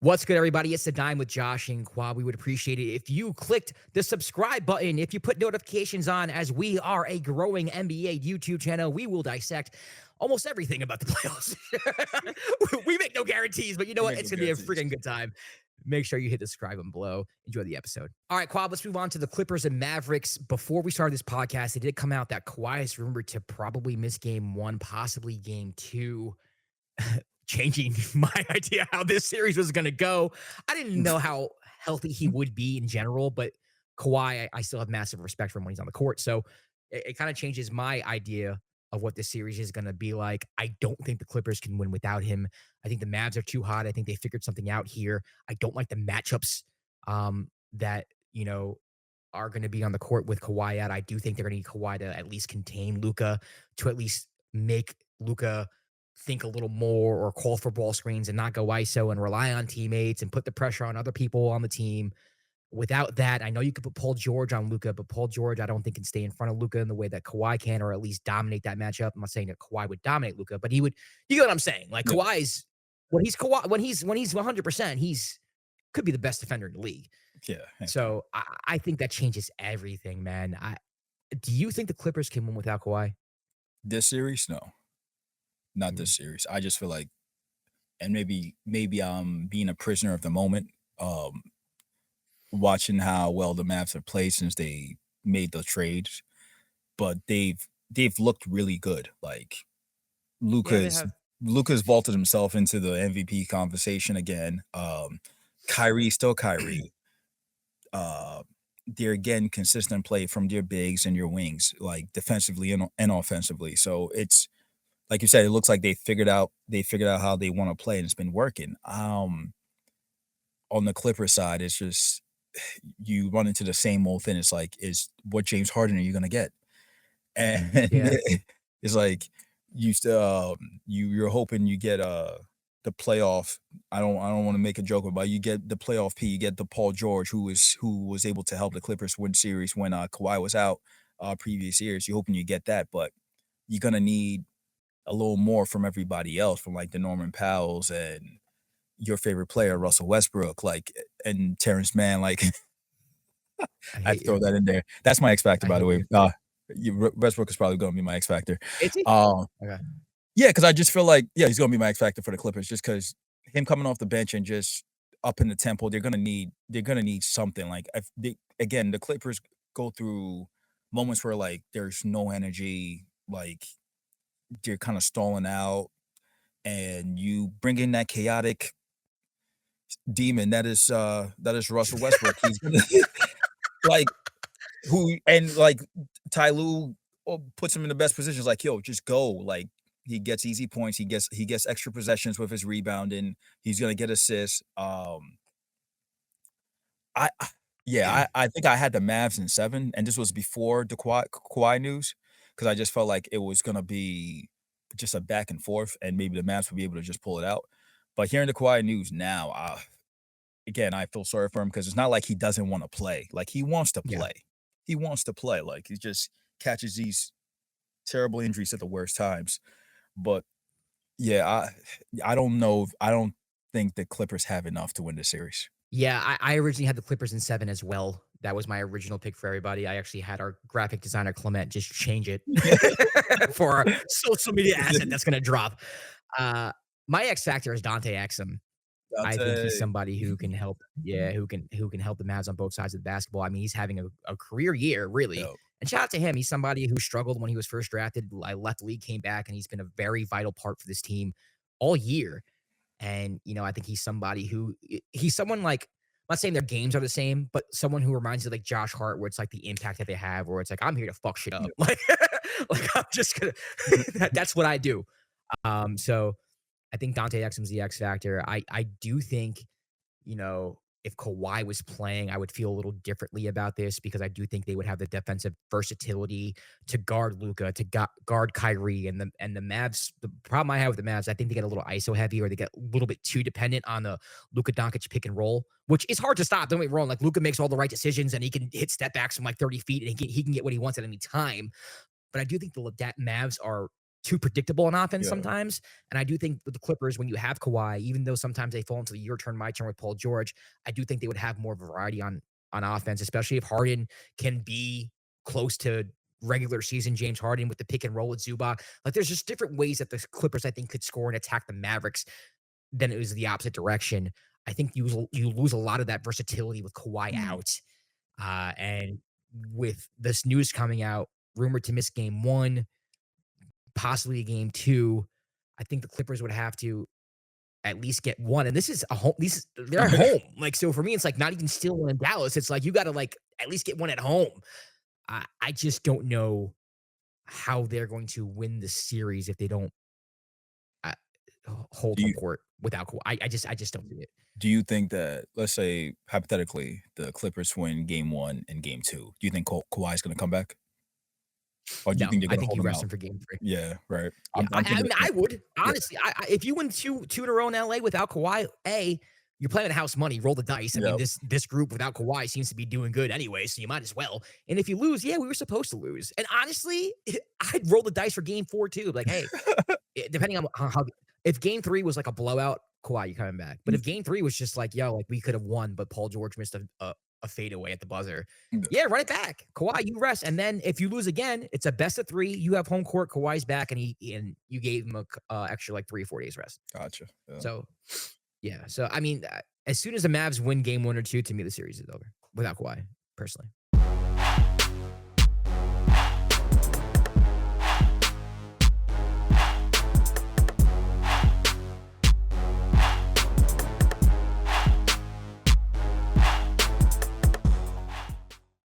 What's good, everybody? It's the Dime with Josh and Kwab. We would appreciate it if you clicked the subscribe button, if you put notifications on, as we are a growing NBA YouTube channel. We will dissect almost everything about the playoffs. We make no guarantees, but you know You what? make It's no going to be a guarantees. freaking good time. Make sure you hit the subscribe button below. Enjoy the episode. All right, Kwab, let's move on to the Clippers and Mavericks. Before we started this podcast, it did come out that Kawhi is rumored to probably miss game one, possibly game two. Changing my idea how this series was going to go. I didn't know how healthy he would be in general, but Kawhi, I still have massive respect for him when he's on the court. So it kind of changes my idea of what this series is going to be like. I don't think the Clippers can win without him. I think the Mavs are too hot. I think they figured something out here. I don't like the matchups that, are going to be on the court with Kawhi at. I do think they're going to need Kawhi to at least contain Luka, to at least make Luka think a little more or call for ball screens and not go ISO and rely on teammates and put the pressure on other people on the team. Without that, I know you could put Paul George on Luka, but Paul George, I don't think can stay in front of Luka in the way that Kawhi can, or at least dominate that matchup. I'm not saying that Kawhi would dominate Luka, but he would. You get what I'm saying? Like Yeah, Kawhi's when he's 100%, he's could be the best defender in the league. yeah. So I think that changes everything, man. Do you think the Clippers can win without Kawhi? This series, no, not Mm. this series. I just feel like, and maybe I'm being a prisoner of the moment. Watching how well the Mavs have played since they made the trades, but they've looked really good. Like Yeah, they Luca's have. Luca's vaulted himself into the MVP conversation again. Kyrie still Kyrie. Uh, they're again consistent play from your bigs and your wings, like defensively and offensively. So it's like you said, it looks like they figured out how they want to play and it's been working. On the Clipper side, it's just you run into the same old thing. It's like, is what James Harden are you gonna get? And Yeah. it's like you're hoping you get the playoff. I don't want to make a joke about you get the playoff P. You get the Paul George who was able to help the Clippers win series when Kawhi was out previous years. You're hoping you get that, but you're gonna need a little more from everybody else, from like the Norman Powells and your favorite player Russell Westbrook, like and Terrence Mann. Like I I had to hate throw you. that in there. That's my X factor, I by the hate way. you. Westbrook is probably gonna be my X factor. Is he? Um, Okay. yeah, because I just feel like he's gonna be my X factor for the Clippers, just because him coming off the bench and just up in the tempo, they're gonna need something. Like if again, the Clippers go through moments where like there's no energy, like they're kind of stalling out, and you bring in that chaotic demon that is Russell Westbrook. He's gonna like who and like Ty Lue puts him in the best positions. Like, yo, just go. Like he gets easy points. He gets extra possessions with his rebounding. He's gonna get assists. I yeah, I think I had the Mavs in 7, and this was before the Kawhi news, because I just felt like it was gonna be just a back and forth, and maybe the Mavs would be able to just pull it out. But hearing the Kawhi news now, again, I feel sorry for him because it's not like he doesn't want to play. Like he wants to Yeah. play. He wants to play. Like he just catches these terrible injuries at the worst times. But yeah, I don't know. I don't think the Clippers have enough to win this series. Yeah, I originally had the Clippers in 7 as well. That was my original pick for everybody. I actually had our graphic designer, Clement, just change it for our social media asset that's gonna drop. Uh, my X factor is Dante Exum. I think he's Dante. somebody who can help, yeah, who can help the Mavs on both sides of the basketball. I mean, he's having a career year, really. Yo, And shout out to him. He's somebody who struggled when he was first drafted. I left the league, came back, and he's been a very vital part for this team all year. And, I think he's somebody who he's someone like, I'm not saying their games are the same, but someone who reminds you of like Josh Hart, where it's like the impact that they have, where it's like, I'm here to fuck shit up. yeah. Like I'm just gonna that's what I do. So I think Dante Exum's the X factor. I do think, if Kawhi was playing, I would feel a little differently about this because I do think they would have the defensive versatility to guard Luka, to guard Kyrie, and the Mavs. The problem I have with the Mavs, I think they get a little ISO heavy, or they get a little bit too dependent on the Luka Doncic pick and roll, which is hard to stop. Don't get me wrong. Like Luka makes all the right decisions, and he can hit step backs from like 30 feet, and he can get what he wants at any time. But I do think that Mavs are too predictable on offense Yeah. sometimes. And I do think with the Clippers, when you have Kawhi, even though sometimes they fall into the your turn, my turn with Paul George, I do think they would have more variety on offense, especially if Harden can be close to regular season James Harden with the pick and roll with Zubac. Like there's just different ways that the Clippers, I think, could score and attack the Mavericks than it was the opposite direction. I think you lose a lot of that versatility with Kawhi Mm. out. And with this news coming out, rumored to miss game 1, possibly game 2, I think the Clippers would have to at least get 1. And this is a home. They're at home. Like, so for me, it's like not even still in Dallas. It's like you got to like at least get 1 at home. I just don't know how they're going to win the series if they don't uh, hold Do home you court without Kawhi. I just don't see it. do you think that, let's say hypothetically, the Clippers win game 1 and game 2, do you think Kawhi's gonna come back? Or do you No, think they're I gonna think hold you him rest out? him for game 3. Yeah, right. Yeah, I'm I thinking mean, the I same thing. would Yeah, honestly. If you win two in a row in LA without Kawhi, you're playing house money. Roll the dice. I mean, yep. this group without Kawhi seems to be doing good anyway, so you might as well. And if you lose, yeah, we were supposed to lose. And honestly, I'd roll the dice for game 4 too. Like, hey, depending on how if game 3 was like a blowout, Kawhi, you coming back. But if game 3 was just like, yo, like we could have won, but Paul George missed a fadeaway at the buzzer. Yeah, Yeah, run it back. Kawhi, you rest. And then if you lose again, it's a best of 3. You have home court. Kawhi's back, and you gave him a extra like 3 or 4 days rest. gotcha. Yeah. So yeah. So I mean, as soon as the Mavs win game 1 or 2, to me the series is over without Kawhi, personally.